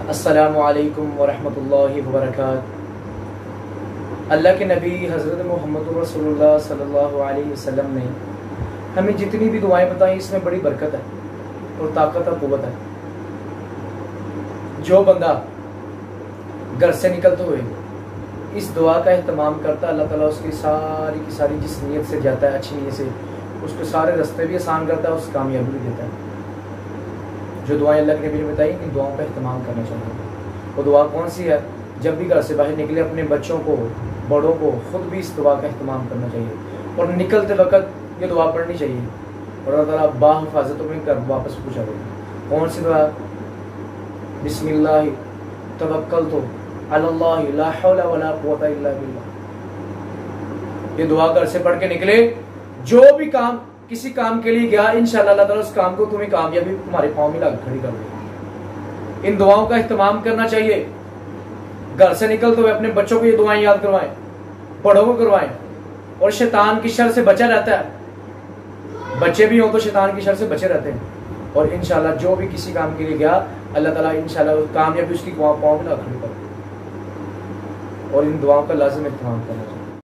السلام علیکم ورحمۃ اللہ وبرکاتہ۔ اللہ کے نبی حضرت محمد رسول اللہ صلی اللہ علیہ وسلم نے ہمیں جتنی بھی دعائیں بتائیں اس میں بڑی برکت ہے اور طاقت اور قوت ہے۔ جو بندہ گھر سے نکلتے ہوئے اس دعا کا اہتمام کرتا ہے، اللہ تعالیٰ اس کی ساری جس نیت سے جاتا ہے، اچھی نیت سے، اس کو سارے راستے بھی آسان کرتا ہے، اس کامیابی بھی دیتا ہے۔ جو دعائیں اللہ کے نبی نے بتائی، ان دعاؤں کا اہتمام کرنا چاہیے۔ وہ دعا کون سی ہے؟ جب بھی گھر سے باہر نکلے اپنے بچوں کو، بڑوں کو، خود بھی اس دعا کا اہتمام کرنا چاہیے اور نکلتے وقت یہ دعا پڑھنی چاہیے اور اللہ تعالیٰ باحفاظتوں میں گھر واپس پہنچا دے گا۔ کون سی دعا؟ بسم اللہ توکلت علی اللہ لا حول ولا قوت الا باللہ۔ یہ دعا گھر سے پڑھ کے نکلے، جو بھی کام کسی کام کے لیے گیا، انشاءاللہ اللہ تعالیٰ اس کام کو تمہیں کامیابی تمہارے پاؤں میں لا کے کھڑی کر دے گا۔ ان دعاؤں کا اہتمام کرنا چاہیے۔ گھر سے نکلتے ہوئے اپنے بچوں کو یہ دعائیں یاد کروائیں، بڑوں کو کروائیں، اور شیطان کی شر سے بچا رہتا ہے۔ بچے بھی ہوں تو شیطان کی شر سے بچے رہتے ہیں، اور انشاءاللہ جو بھی کسی کام کے لیے گیا، اللہ تعالیٰ انشاءاللہ کامیابی اس کی پاؤں میں لا کے کھڑی کر دے گا۔ اور ان دعاؤں کا لازم اہتمام کرنا چاہیے۔